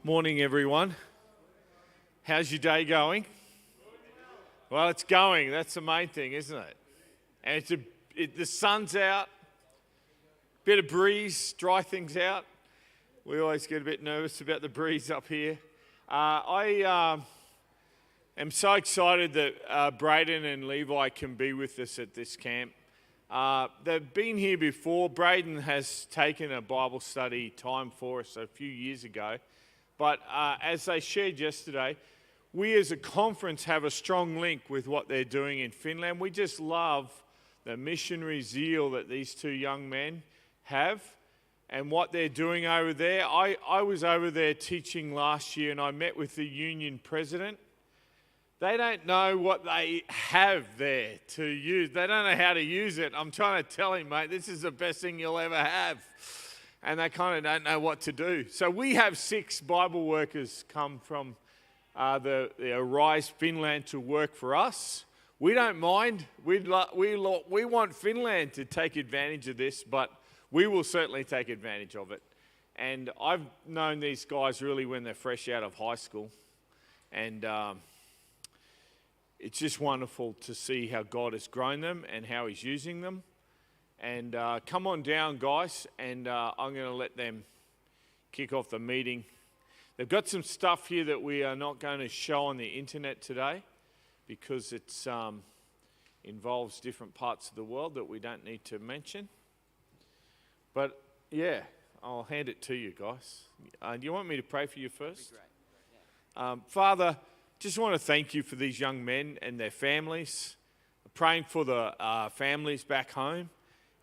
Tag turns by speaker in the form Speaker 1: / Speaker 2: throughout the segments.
Speaker 1: Morning, everyone. How's your day going? Well, it's going. That's the main thing, isn't it? And the sun's out, bit of breeze, dry things out. We always get a bit nervous about the breeze up here. I am so excited that Braeden and Levi can be with us at this camp. They've been here before. Braeden has taken a Bible study time for us a few years ago. But as they shared yesterday, we as a conference have a strong link with what they're doing in Finland. We just love the missionary zeal that these two young men have and what they're doing over there. I was over there teaching last year and I met with the union president. They don't know what they have there to use. They don't know how to use it. I'm trying to tell him, mate, this is the best thing you'll ever have. And they kind of don't know what to do. So we have 6 Bible workers come from the Arise Finland to work for us. We don't mind. We want Finland to take advantage of this, but we will certainly take advantage of it. And I've known these guys really when they're fresh out of high school. And it's just wonderful to see how God has grown them and how He's using them. And come on down, guys, and I'm going to let them kick off the meeting. They've got some stuff here that we are not going to show on the internet today because it involves different parts of the world that we don't need to mention. But, yeah, I'll hand it to you, guys. Do you want me to pray for you first?
Speaker 2: That'd be great. Yeah.
Speaker 1: Father, just want to thank you for these young men and their families, praying for the families back home.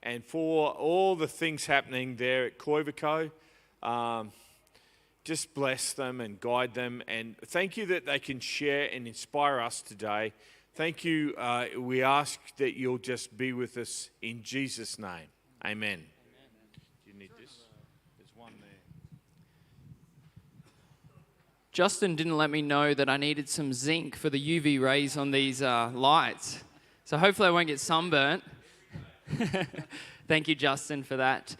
Speaker 1: And for all the things happening there at Koivikko, just bless them and guide them. And thank you that they can share and inspire us today. Thank you. We ask that you'll just be with us in Jesus' name. Amen. Do you need this? There's one there.
Speaker 2: Justin didn't let me know that I needed some zinc for the UV rays on these lights. So hopefully I won't get sunburnt. Thank you, Justin, for that.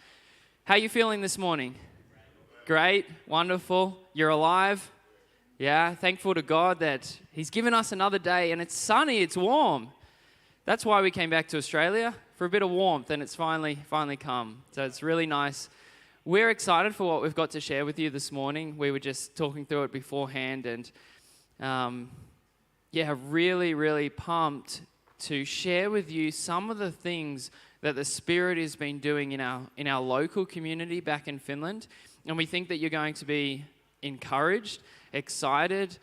Speaker 2: How are you feeling this morning? Great, wonderful. You're alive? Yeah, thankful to God that He's given us another day and it's sunny, it's warm. That's why we came back to Australia, for a bit of warmth, and it's finally come. So it's really nice. We're excited for what we've got to share with you this morning. We were just talking through it beforehand and really, really pumped to share with you some of the things that the Spirit has been doing in our local community back in Finland. And we think that you're going to be encouraged, excited,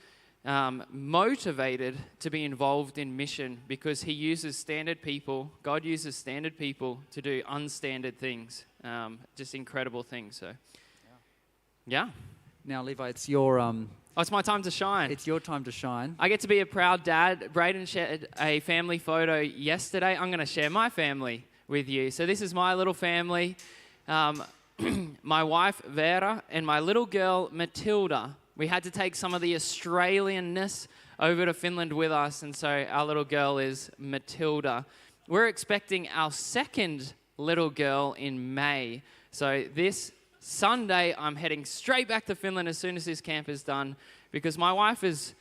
Speaker 2: motivated to be involved in mission because He uses standard people, God uses standard people to do unstandard things, just incredible things. So, yeah.
Speaker 3: Now, Levi, it's your...
Speaker 2: it's my time to shine.
Speaker 3: It's your time to shine.
Speaker 2: I get to be a proud dad. Braeden shared a family photo yesterday. I'm going to share my family with you. So this is my little family. My wife, Vera, and my little girl, Matilda. We had to take some of the Australianness over to Finland with us, and so our little girl is Matilda. We're expecting our second little girl in May. So this Sunday, I'm heading straight back to Finland as soon as this camp is done because my wife has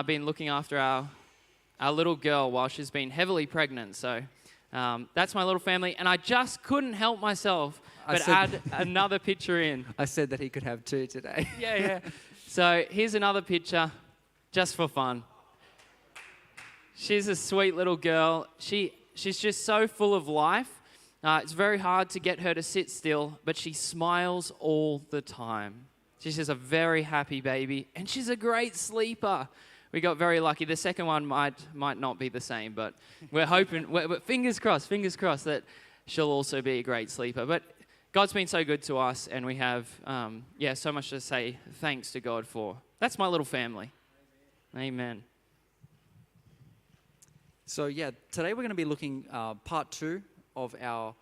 Speaker 2: been looking after our little girl while she's been heavily pregnant. So that's my little family. And I just couldn't help myself but add another picture in.
Speaker 3: I said that he could have 2 today.
Speaker 2: Yeah. So here's another picture just for fun. She's a sweet little girl. She's just so full of life. It's very hard to get her to sit still, but she smiles all the time. She's just a very happy baby, and she's a great sleeper. We got very lucky. The second one might not be the same, but we're hoping, fingers crossed that she'll also be a great sleeper. But God's been so good to us, and we have, so much to say thanks to God for. That's my little family. Amen.
Speaker 3: So, today we're going to be looking part 2 of our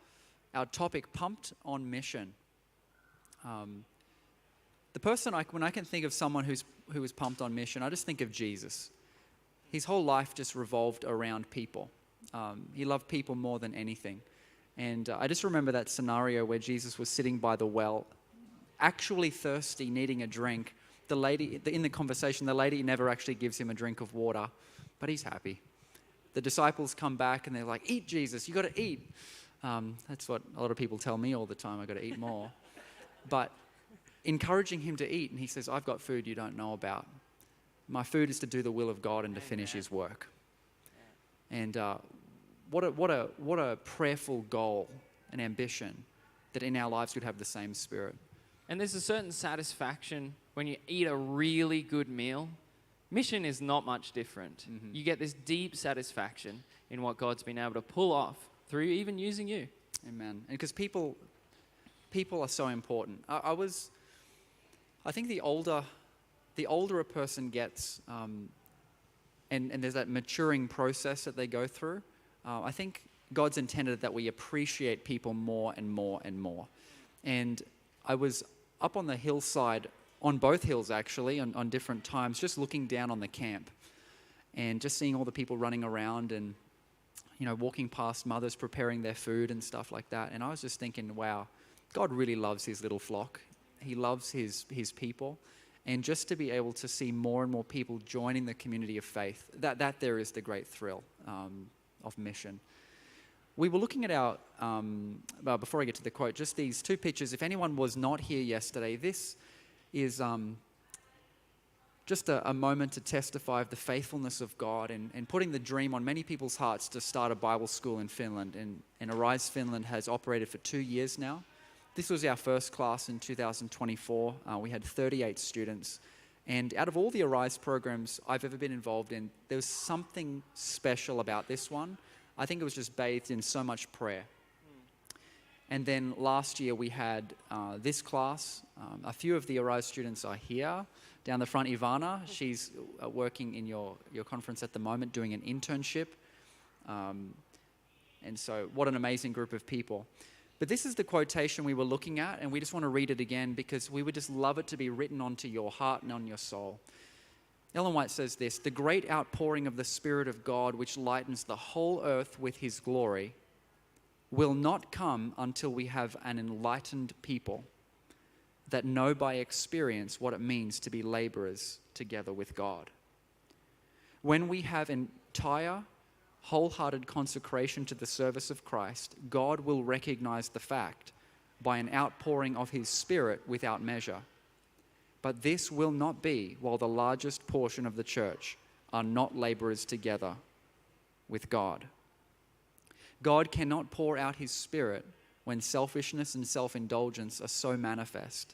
Speaker 3: topic, Pumped on Mission. The person, when I can think of someone who is pumped on mission, I just think of Jesus. His whole life just revolved around people. He loved people more than anything. And I just remember that scenario where Jesus was sitting by the well, actually thirsty, needing a drink, in the conversation, the lady never actually gives him a drink of water, but he's happy. The disciples come back and they're like, eat, Jesus, you got to eat. That's what a lot of people tell me all the time, I got to eat more. But encouraging him to eat, and he says, I've got food you don't know about. My food is to do the will of God and to finish his work. And what a prayerful goal and ambition that in our lives would have the same spirit.
Speaker 2: And there's a certain satisfaction when you eat a really good meal. Mission is not much different. Mm-hmm. You get this deep satisfaction in what God's been able to pull off through even using you.
Speaker 3: Amen. And because people are so important. I think the older a person gets, and there's that maturing process that they go through, I think God's intended that we appreciate people more and more and more. And I was up on the hillside, on both hills actually, on different times, just looking down on the camp and just seeing all the people running around and, walking past mothers preparing their food and stuff like that. And I was just thinking, wow, God really loves his little flock. He loves his people. And just to be able to see more and more people joining the community of faith, that there is the great thrill of mission. We were looking at our, before I get to the quote, just these two pictures. If anyone was not here yesterday, this is just a moment to testify of the faithfulness of God and putting the dream on many people's hearts to start a Bible school in Finland. And Arise Finland has operated for 2 years now. This was our first class in 2024. We had 38 students. And out of all the Arise programs I've ever been involved in, there was something special about this one. I think it was just bathed in so much prayer. And then last year we had this class. A few of the Arise students are here. Down the front, Ivana, she's working in your conference at the moment, doing an internship. And so what an amazing group of people. But this is the quotation we were looking at, and we just want to read it again because we would just love it to be written onto your heart and on your soul. Ellen White says this: "The great outpouring of the Spirit of God, which lightens the whole earth with his glory, will not come until we have an enlightened people that know by experience what it means to be laborers together with God. When we have entire, wholehearted consecration to the service of Christ, God will recognize the fact by an outpouring of his Spirit without measure. But this will not be while the largest portion of the church are not laborers together with God. God cannot pour out his Spirit when selfishness and self-indulgence are so manifest,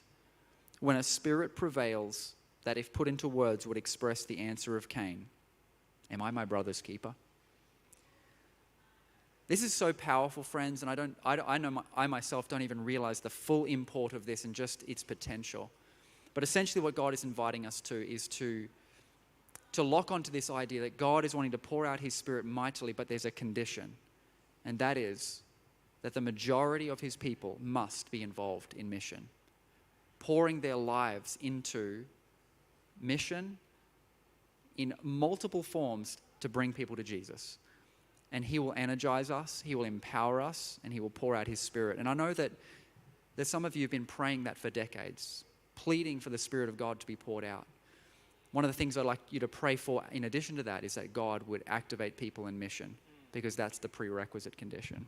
Speaker 3: when a spirit prevails that if put into words would express the answer of Cain, 'Am I my brother's keeper?'" This is so powerful, friends, and I myself don't even realize the full import of this and just its potential. But essentially what God is inviting us to is to lock onto this idea that God is wanting to pour out his Spirit mightily, but there's a condition, and that is that the majority of his people must be involved in mission, pouring their lives into mission in multiple forms to bring people to Jesus. And he will energize us, he will empower us, and he will pour out his Spirit. And I know that there's some of you who've been praying that for decades, pleading for the Spirit of God to be poured out. One of the things I'd like you to pray for in addition to that is that God would activate people in mission, because that's the prerequisite condition.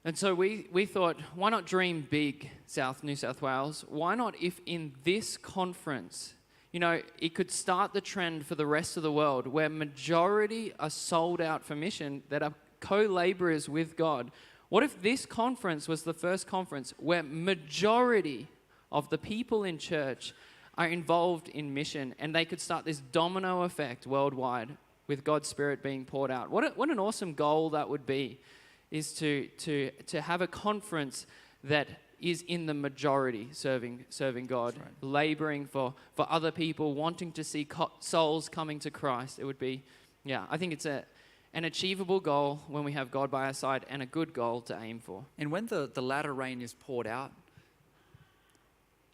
Speaker 2: And so we thought, why not dream big, New South Wales? Why not if in this conference, it could start the trend for the rest of the world where majority are sold out for mission, that are co-laborers with God. What if this conference was the first conference where majority of the people in church are involved in mission, and they could start this domino effect worldwide with God's Spirit being poured out? What an awesome goal that would be, is to have a conference that is in the majority serving God, right, laboring for other people, wanting to see souls coming to Christ. It would be, I think it's an achievable goal when we have God by our side, and a good goal to aim for.
Speaker 3: And when the latter rain is poured out,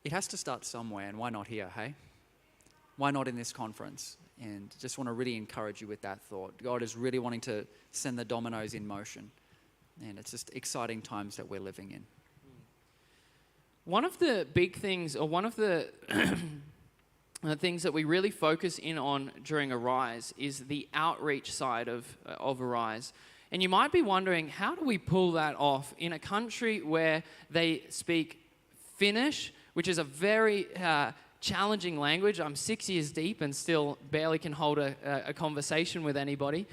Speaker 3: it has to start somewhere, and why not here, hey? Why not in this conference? And just want to really encourage you with that thought. God is really wanting to send the dominoes in motion, and it's just exciting times that we're living in.
Speaker 2: One of the big things, or one of the things that we really focus in on during Arise is the outreach side of Arise. And you might be wondering, how do we pull that off in a country where they speak Finnish, which is a very challenging language? I'm 6 years deep and still barely can hold a conversation with anybody.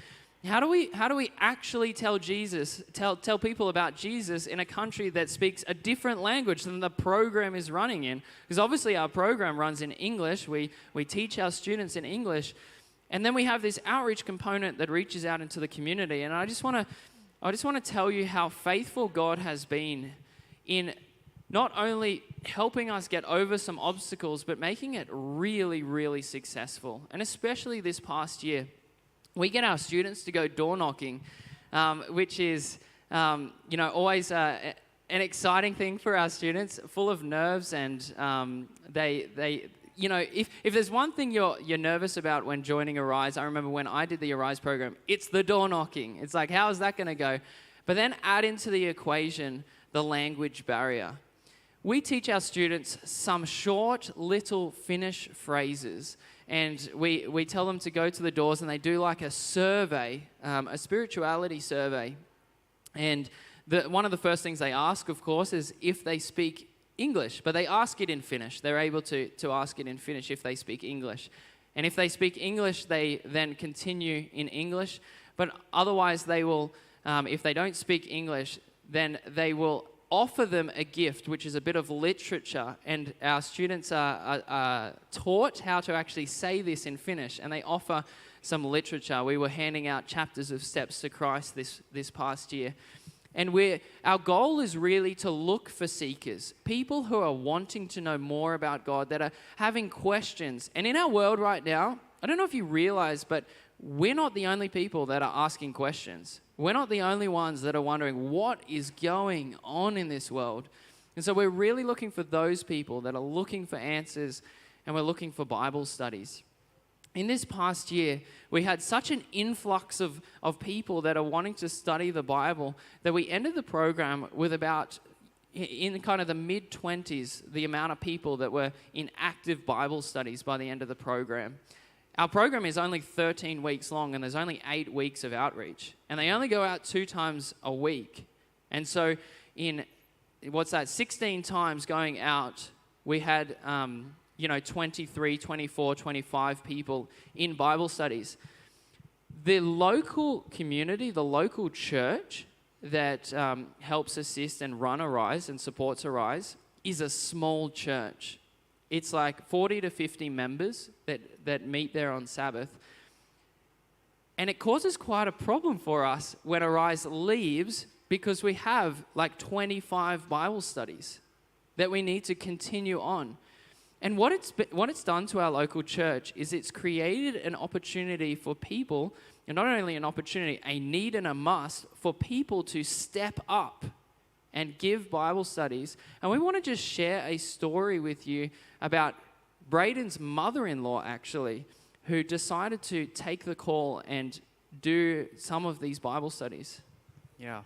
Speaker 2: How do we actually tell people about Jesus in a country that speaks a different language than the program is running in? Because obviously our program runs in English. We teach our students in English, and then we have this outreach component that reaches out into the community. And I just want to tell you how faithful God has been in not only helping us get over some obstacles, but making it really, really successful. And especially this past year, we get our students to go door knocking, which is, always an exciting thing for our students, full of nerves, and if there's one thing you're nervous about when joining Arise, I remember when I did the Arise program, it's the door knocking. It's like, how is that going to go? But then add into the equation the language barrier. We teach our students some short little Finnish phrases, and we tell them to go to the doors, and they do like a survey, a spirituality survey. And one of the first things they ask, of course, is if they speak English, but they ask it in Finnish. They're able to ask it in Finnish if they speak English. And if they speak English, they then continue in English. But otherwise, they will, if they don't speak English, then they will offer them a gift, which is a bit of literature, and our students are taught how to actually say this in Finnish, and they offer some literature. We were handing out chapters of Steps to Christ this past year, and our goal is really to look for seekers, people who are wanting to know more about God, that are having questions. And in our world right now, I don't know if you realize, but we're not the only people that are asking questions. We're not the only ones that are wondering what is going on in this world. And so we're really looking for those people that are looking for answers, and we're looking for Bible studies. In this past year, we had such an influx of people that are wanting to study the Bible that we ended the program with about, in kind of the mid-20s, the amount of people that were in active Bible studies by the end of the program. Our program is only 13 weeks long, and there's only 8 weeks of outreach. And they only go out 2 times a week. And so in, 16 times going out, we had, 23, 24, 25 people in Bible studies. The local community, the local church that helps assist and run Arise and supports Arise is a small church. It's like 40 to 50 members that meet there on Sabbath. And it causes quite a problem for us when Arise leaves, because we have like 25 Bible studies that we need to continue on. And what it's done to our local church is it's created an opportunity for people, and not only an opportunity, a need and a must for people to step up and give Bible studies. And we want to just share a story with you about Braeden's mother-in-law, actually, who decided to take the call and do some of these Bible studies.
Speaker 3: Yeah.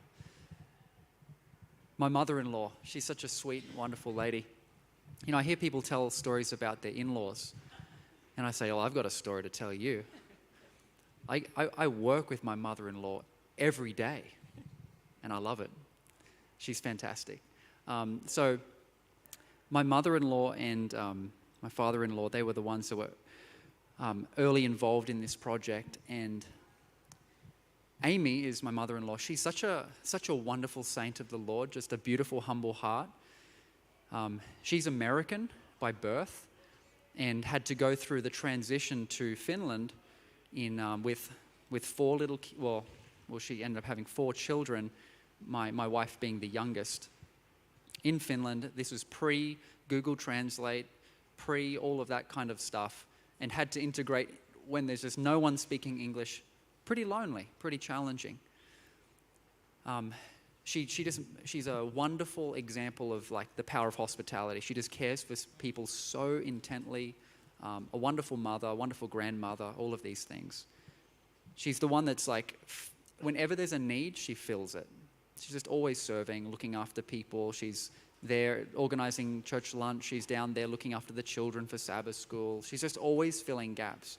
Speaker 3: My mother-in-law, she's such a sweet, wonderful lady. You know, I hear people tell stories about their in-laws, and I say, well, I've got a story to tell you. I work with my mother-in-law every day, and I love it. She's fantastic. So my mother-in-law and my father-in-law, they were the ones that were early involved in this project. And Amy is my mother-in-law. She's such a wonderful saint of the Lord, just a beautiful, humble heart. She's American by birth and had to go through the transition to Finland with 4 little, she ended up having 4 children, my wife being the youngest. In Finland, this was pre-Google Translate, pre all of that kind of stuff, and had to integrate when there's just no one speaking English. Pretty lonely, pretty challenging. She's a wonderful example of like the power of hospitality. She just cares for people so intently. A wonderful mother, a wonderful grandmother, all of these things. She's the one that's like, whenever there's a need, she fills it. She's just always serving, looking after people. She's They're organizing church lunch. She's down there looking after the children for Sabbath school. She's just always filling gaps.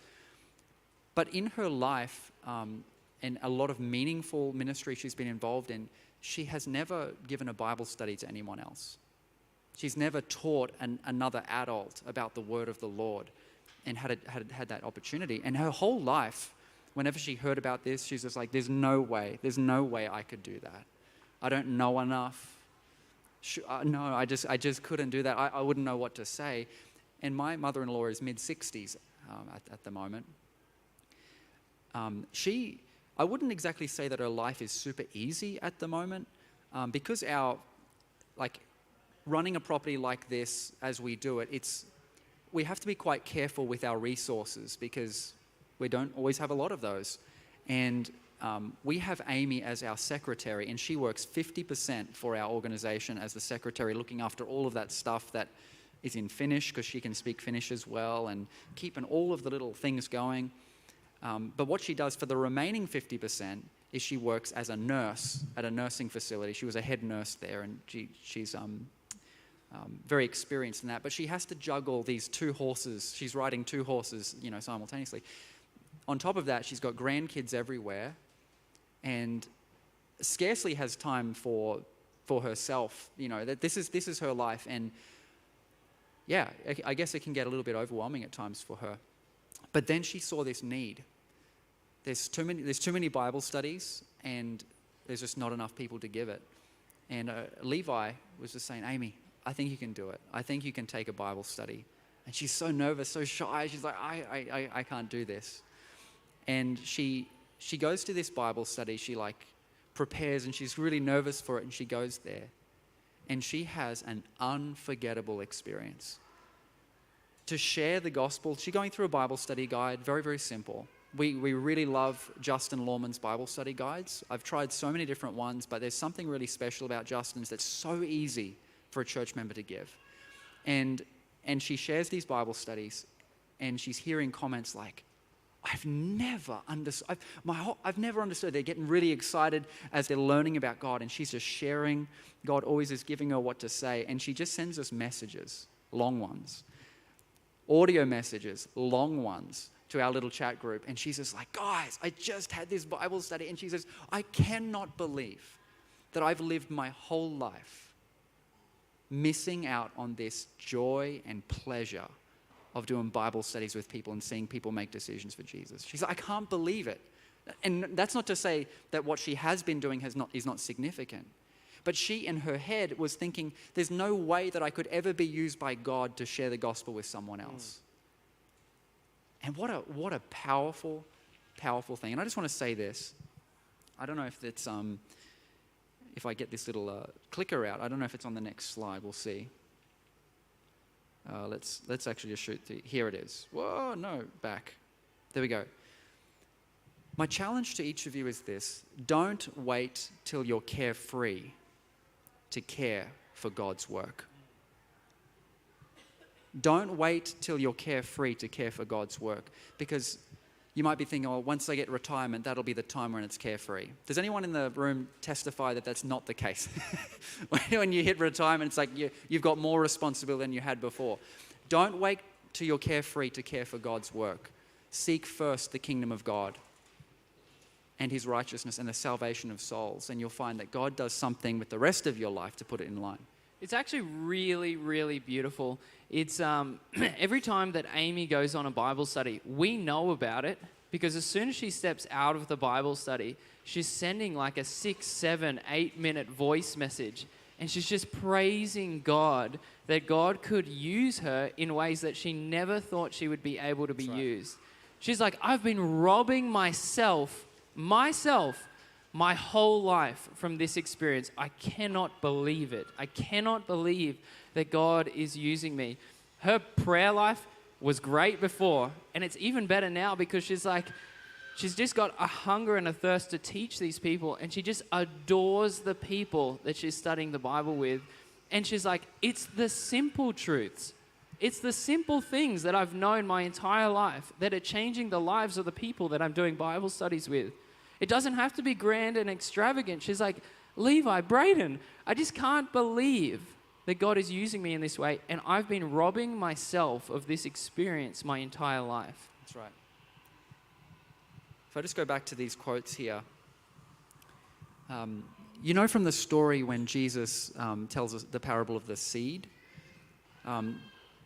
Speaker 3: But in her life, and a lot of meaningful ministry she's been involved in, she has never given a Bible study to anyone else. She's never taught another adult about the word of the Lord and had that opportunity. And her whole life, whenever she heard about this, she's just like, there's no way I could do that. I don't know enough. No, I just couldn't do that. I wouldn't know what to say. And my mother-in-law is mid-60s at the moment. I wouldn't exactly say that her life is super easy at the moment, because running a property like this as we do it, we have to be quite careful with our resources because we don't always have a lot of those. And we have Amy as our secretary, and she works 50% for our organization as the secretary, looking after all of that stuff that is in Finnish, because she can speak Finnish as well, and keeping all of the little things going. But what she does for the remaining 50% is she works as a nurse at a nursing facility. She was a head nurse there, and she's very experienced in that. But she has to juggle these two horses. She's riding two horses, simultaneously. On top of that, she's got grandkids everywhere, and scarcely has time for herself. That this is her life, and yeah, I guess it can get a little bit overwhelming at times for her. But then she saw this need. There's too many Bible studies, and there's just not enough people to give it. And Levi was just saying, Amy, I think you can do it. I think you can take a Bible study. And she's so nervous, so shy. She's like, I can't do this. And she goes to this Bible study. She prepares, and she's really nervous for it. And she goes there, and she has an unforgettable experience. To share the gospel, she's going through a Bible study guide, very, very simple. We really love Justin Lawman's Bible study guides. I've tried so many different ones, but there's something really special about Justin's that's so easy for a church member to give. And she shares these Bible studies, and she's hearing comments like, I've never understood. They're getting really excited as they're learning about God, and she's just sharing. God always is giving her what to say, and she just sends us messages, long ones. Audio messages, long ones, to our little chat group. And she's just like, guys, I just had this Bible study. And she says, I cannot believe that I've lived my whole life missing out on this joy and pleasure of doing Bible studies with people and seeing people make decisions for Jesus. She's like, I can't believe it. And that's not to say that what she has been doing is not significant. But she, in her head, was thinking, there's no way that I could ever be used by God to share the gospel with someone else. And what a powerful, powerful thing. And I just want to say this. I don't know if it's if I get this little clicker out. I don't know if it's on the next slide. We'll see. Let's actually just shoot. Here it is. Whoa, no, back. There we go. My challenge to each of you is this. Don't wait till you're carefree to care for God's work. Don't wait till you're carefree to care for God's work, because you might be thinking, oh, once I get retirement, that'll be the time when it's carefree. Does anyone in the room testify that that's not the case? When you hit retirement, it's like you've got more responsibility than you had before. Don't wait till you're carefree to care for God's work. Seek first the kingdom of God and his righteousness and the salvation of souls, and you'll find that God does something with the rest of your life to put it in line.
Speaker 2: It's actually really, really beautiful. It's every time that Amy goes on a Bible study, we know about it, because as soon as she steps out of the Bible study, she's sending like a 6, 7, 8 minute voice message, and she's just praising God that God could use her in ways that she never thought she would be able to be used. She's like, I've been robbing myself my whole life from this experience. I cannot believe it. I cannot believe that God is using me. Her prayer life was great before, and it's even better now, because she's just got a hunger and a thirst to teach these people, and she just adores the people that she's studying the Bible with. And she's like, it's the simple truths. It's the simple things that I've known my entire life that are changing the lives of the people that I'm doing Bible studies with. It doesn't have to be grand and extravagant. She's like, Levi, Braeden, I just can't believe that God is using me in this way, and I've been robbing myself of this experience my entire life.
Speaker 3: That's right. If I just go back to these quotes here, you know from the story when Jesus tells us the parable of the seed,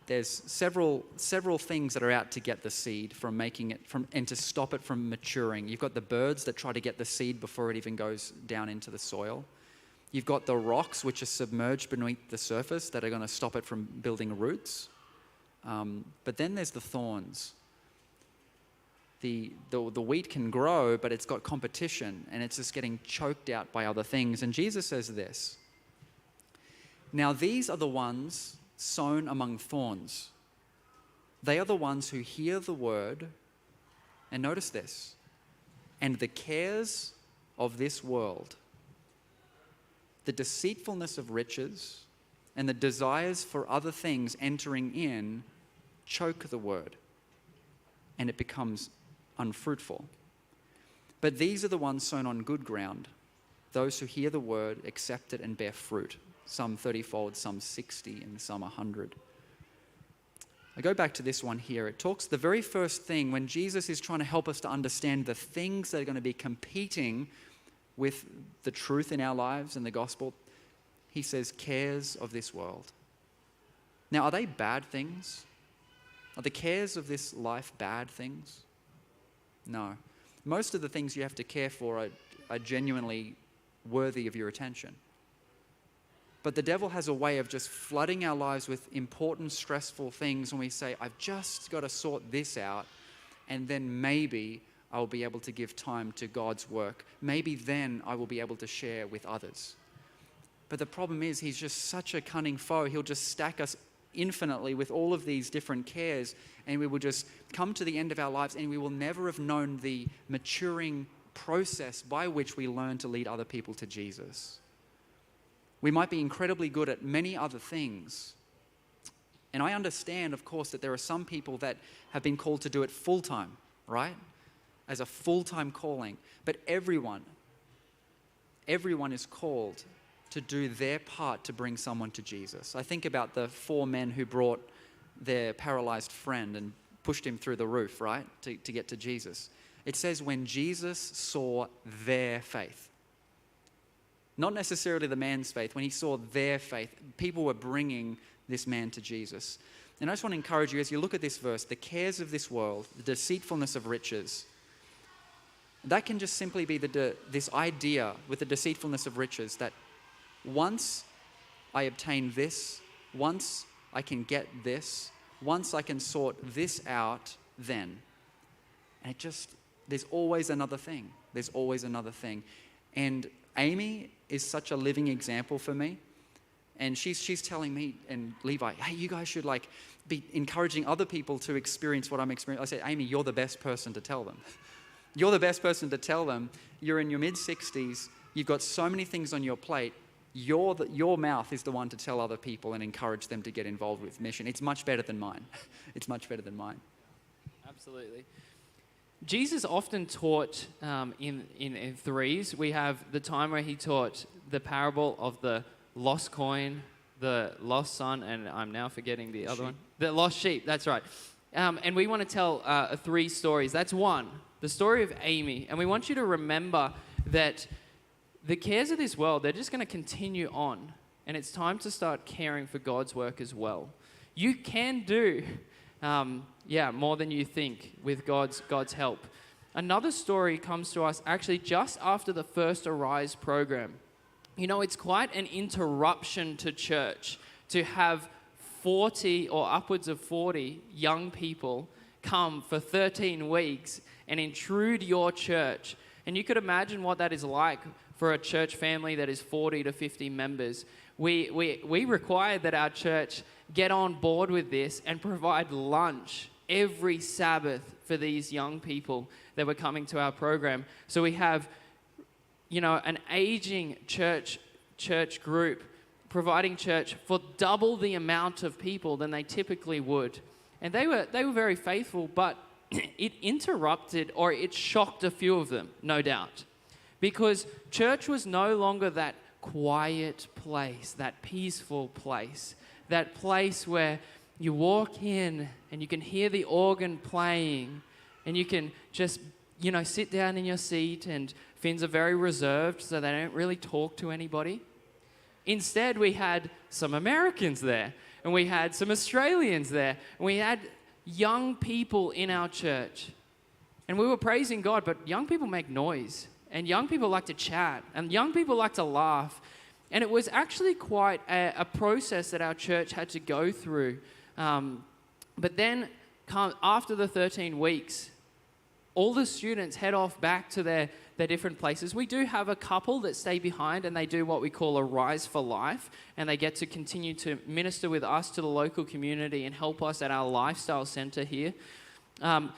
Speaker 3: there's several things that are out to get the seed from making it and to stop it from maturing. You've got the birds that try to get the seed before it even goes down into the soil. You've got the rocks which are submerged beneath the surface that are going to stop it from building roots. But then there's the thorns. The wheat can grow, but it's got competition and it's just getting choked out by other things. And Jesus says this, "Now these are the ones sown among thorns. They are the ones who hear the word," and notice this, "and the cares of this world, the deceitfulness of riches, and the desires for other things entering in choke the word, and it becomes unfruitful. But these are the ones sown on good ground, those who hear the word, accept it, and bear fruit, some 30-fold, some 60, and some 100. I go back to this one here. It talks the very first thing when Jesus is trying to help us to understand the things that are going to be competing with the truth in our lives and the gospel. He says, cares of this world. Now, are they bad things? Are the cares of this life bad things? No. Most of the things you have to care for are genuinely worthy of your attention. But the devil has a way of just flooding our lives with important, stressful things when we say, I've just got to sort this out, and then maybe I'll be able to give time to God's work. Maybe then I will be able to share with others. But the problem is he's just such a cunning foe. He'll just stack us infinitely with all of these different cares, and we will just come to the end of our lives and we will never have known the maturing process by which we learn to lead other people to Jesus. We might be incredibly good at many other things. And I understand, of course, that there are some people that have been called to do it full-time, right? As a full-time calling. But everyone is called to do their part to bring someone to Jesus. I think about the 4 men who brought their paralyzed friend and pushed him through the roof, right, to get to Jesus. It says when Jesus saw their faith, not necessarily the man's faith, when he saw their faith, people were bringing this man to Jesus. And I just want to encourage you, as you look at this verse, the cares of this world, the deceitfulness of riches, that can just simply be this idea with the deceitfulness of riches that once I obtain this, once I can get this, once I can sort this out, then. And there's always another thing. There's always another thing. And Amy is such a living example for me. And she's telling me and Levi, hey, you guys should be encouraging other people to experience what I'm experiencing. I said, Amy, you're the best person to tell them. You're the best person to tell them. You're in your mid-60s. You've got so many things on your plate. Your mouth is the one to tell other people and encourage them to get involved with mission. It's much better than mine. It's much better than mine.
Speaker 2: Absolutely. Jesus often taught in threes. We have the time where he taught the parable of the lost coin, the lost son, and I'm now forgetting the other one. The lost sheep, that's right. And we want to tell 3 stories. That's one, the story of Amy. And we want you to remember that the cares of this world, they're just going to continue on. And it's time to start caring for God's work as well. You can do more than you think with God's help. Another story comes to us actually just after the first Arise program. You know, it's quite an interruption to church to have 40 or upwards of 40 young people come for 13 weeks and intrude your church. And you could imagine what that is like for a church family that is 40 to 50 members. We require that our church get on board with this and provide lunch every Sabbath for these young people that were coming to our program. So we have, an aging church group providing church for double the amount of people than they typically would. And they were very faithful, but it interrupted or it shocked a few of them, no doubt. Because church was no longer that quiet place, that peaceful place, that place where you walk in and you can hear the organ playing and you can just, sit down in your seat, and Finns are very reserved, so they don't really talk to anybody. Instead, we had some Americans there, and we had some Australians there, and we had young people in our church. And we were praising God, but young people make noise, and young people like to chat, and young people like to laugh. And it was actually quite a process that our church had to go through. But then, after the 13 weeks, all the students head off back to their different places. We do have a couple that stay behind, and they do what we call a Rise for Life, and they get to continue to minister with us to the local community and help us at our lifestyle center here. But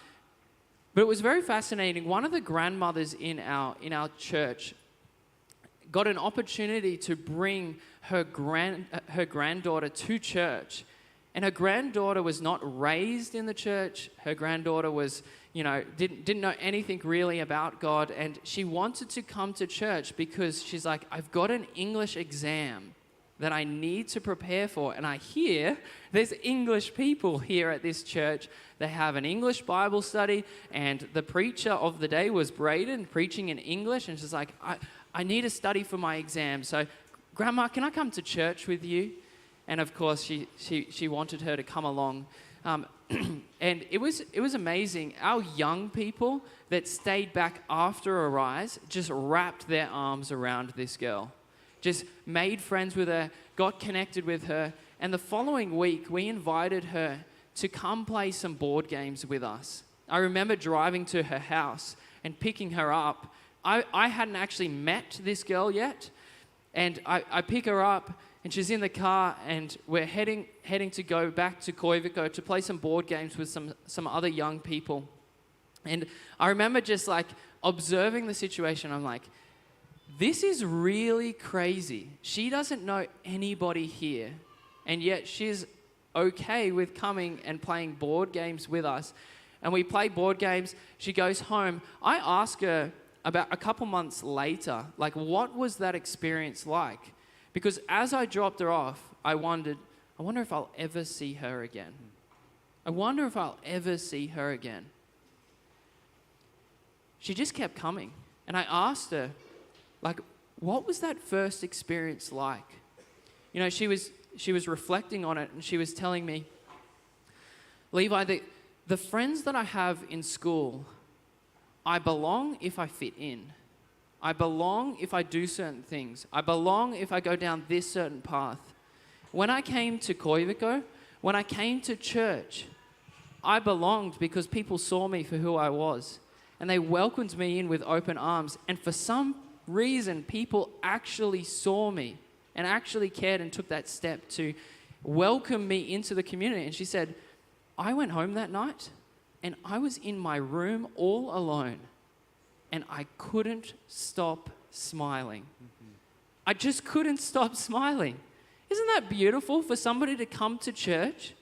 Speaker 2: it was very fascinating. One of the grandmothers in our church got an opportunity to bring her granddaughter to church. And her granddaughter was not raised in the church. Her granddaughter was, didn't know anything really about God. And she wanted to come to church because she's like, I've got an English exam that I need to prepare for. And I hear there's English people here at this church. They have an English Bible study. And the preacher of the day was Braeden, preaching in English. And she's like, I need to study for my exam. So, Grandma, can I come to church with you? And of course, she wanted her to come along. And it was amazing. Our young people that stayed back after Arise just wrapped their arms around this girl. Just made friends with her, got connected with her. And the following week, we invited her to come play some board games with us. I remember driving to her house and picking her up. I hadn't actually met this girl yet. And I pick her up, and she's in the car, and we're heading to go back to Koivikko to play some board games with some other young people. And I remember just like observing the situation. I'm like, this is really crazy. She doesn't know anybody here, and yet she's okay with coming and playing board games with us. And we play board games. She goes home. I ask her about a couple months later, like, what was that experience like? Because as I dropped her off, I wonder if I'll ever see her again. I wonder if I'll ever see her again. She just kept coming. And I asked her, like, what was that first experience like? She was reflecting on it, and she was telling me, Levi, the friends that I have in school, I belong if I fit in. I belong if I do certain things. I belong if I go down this certain path. When I came to Koivikko, when I came to church, I belonged because people saw me for who I was. And they welcomed me in with open arms. And for some reason, people actually saw me and actually cared and took that step to welcome me into the community. And she said, I went home that night and I was in my room all alone. And I couldn't stop smiling. Mm-hmm. I just couldn't stop smiling. Isn't that beautiful for somebody to come to church,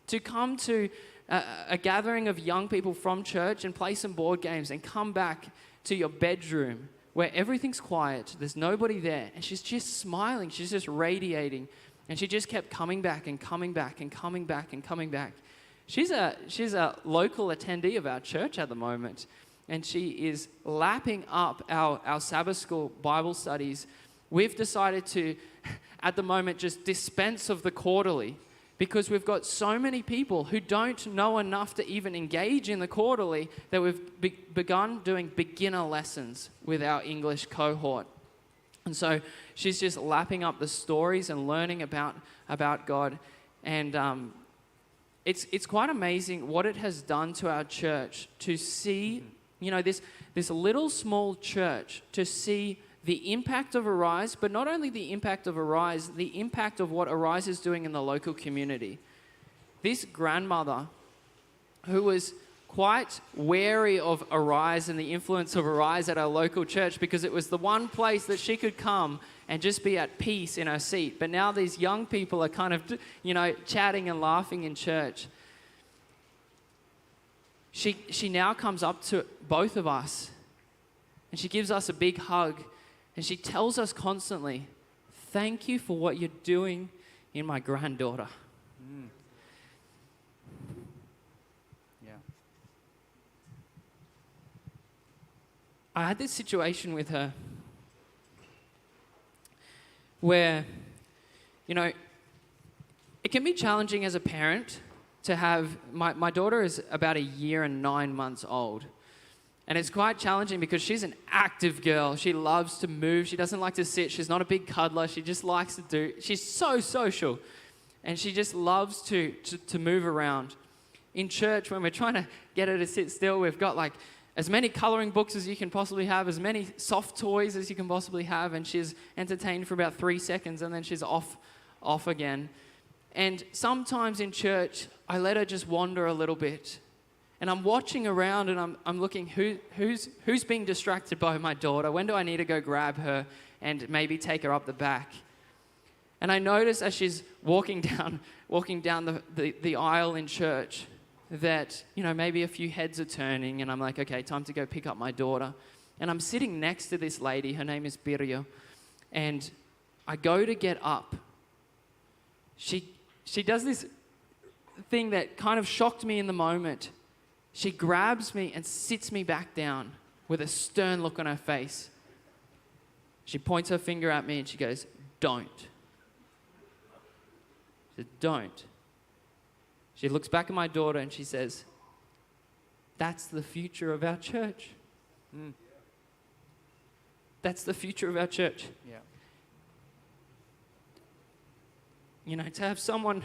Speaker 2: to come to a gathering of young people from church and play some board games and come back to your bedroom where everything's quiet, there's nobody there, and she's just smiling, she's just radiating, and she just kept coming back and coming back and coming back and coming back. She's a local attendee of our church at the moment. And she is lapping up our Sabbath school Bible studies. We've decided to, at the moment, just dispense of the quarterly because we've got so many people who don't know enough to even engage in the quarterly that we've begun doing beginner lessons with our English cohort. And so she's just lapping up the stories and learning about God. And it's quite amazing what it has done to our church to see this little small church, to see the impact of Arise, but not only the impact of Arise, the impact of what Arise is doing in the local community. This grandmother, who was quite wary of Arise and the influence of Arise at our local church because it was the one place that she could come and just be at peace in her seat. But now these young people are kind of, chatting and laughing in church. She now comes up to both of us and she gives us a big hug and she tells us constantly, Thank you for what you're doing in my granddaughter.
Speaker 3: Yeah.
Speaker 2: I had this situation with her where, you know, it can be challenging as a parent to have, my daughter is about 1 year and 9 months old. And it's quite challenging because she's an active girl. She loves to move. She doesn't like to sit. She's not a big cuddler. She just likes to do, she's so social. And she just loves to move around. In church, when we're trying to get her to sit still, we've got like as many coloring books as you can possibly have, as many soft toys as you can possibly have, and she's entertained for about 3 seconds, and then she's off again. And sometimes in church, I let her just wander a little bit. And I'm watching around and I'm looking, who's being distracted by my daughter? When do I need to go grab her and maybe take her up the back? And I notice as she's walking down the aisle in church that, you know, maybe a few heads are turning, and I'm like, okay, time to go pick up my daughter. And I'm sitting next to this lady, her name is Birja, and I go to get up. She does this thing that kind of shocked me in the moment. She grabs me and sits me back down with a stern look on her face. She points her finger at me and she goes, "Don't." She said, "Don't." She looks back at my daughter and she says, "That's the future of our church." That's the future of our church.
Speaker 3: Yeah.
Speaker 2: You know, to have someone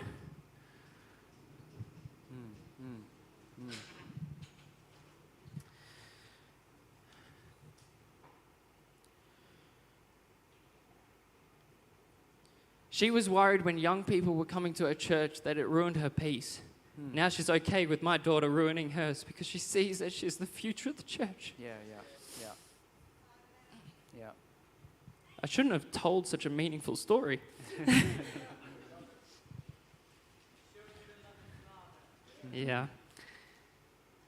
Speaker 2: She was worried when young people were coming to her church that it ruined her peace. Now she's okay with my daughter ruining hers because she sees that she's the future of the church.
Speaker 3: Yeah.
Speaker 2: I shouldn't have told such a meaningful story. Yeah.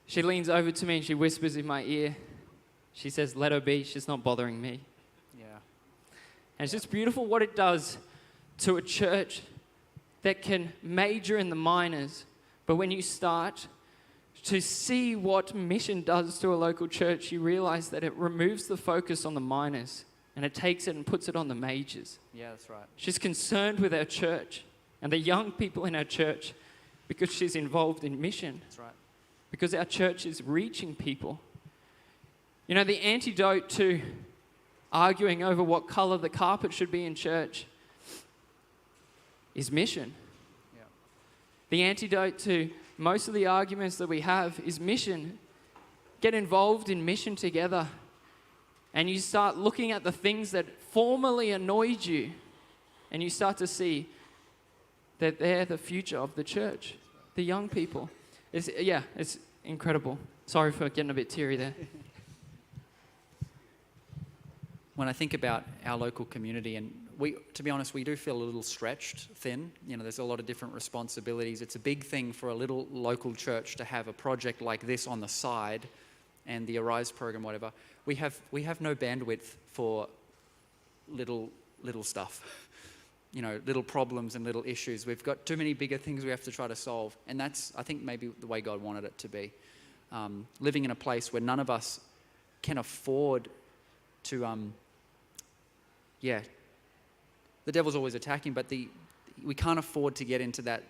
Speaker 2: She leans over to me and she whispers in my ear. She says, "Let her be, she's not bothering me."
Speaker 3: Yeah.
Speaker 2: And it's just beautiful what it does to a church that can major in the minors, but when you start to see what mission does to a local church, you realize that it removes the focus on the minors and it takes it and puts it on the majors.
Speaker 3: Yeah, that's right.
Speaker 2: She's concerned with our church and the young people in our church because she's involved in mission.
Speaker 3: That's right.
Speaker 2: Because our church is reaching people. You know, the antidote to arguing over what color the carpet should be in church is mission.
Speaker 3: Yeah.
Speaker 2: The antidote to most of the arguments that we have is mission. Get involved in mission together. And you start looking at the things that formerly annoyed you. And you start to see that they're the future of the church. The young people. It's incredible. Sorry for getting a bit teary there.
Speaker 3: When I think about our local community, and to be honest, we do feel a little stretched thin. You know, there's a lot of different responsibilities. It's a big thing for a little local church to have a project like this on the side and the Arise program, whatever. We have no bandwidth for little stuff. You know, little problems and little issues. We've got too many bigger things we have to try to solve. And that's, I think, maybe the way God wanted it to be. Living in a place where none of us can afford to, the devil's always attacking, but we can't afford to get into that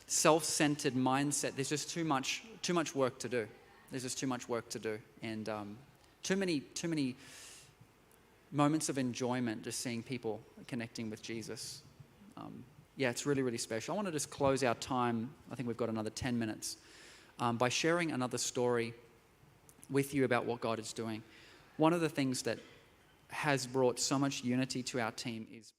Speaker 3: self-centered mindset. There's just too much work to do. There's just too much work to do. And too many moments of enjoyment just seeing people connecting with Jesus. It's really, really special. I want to just close our time, I think we've got another 10 minutes, by sharing another story with you about what God is doing. One of the things that has brought so much unity to our team is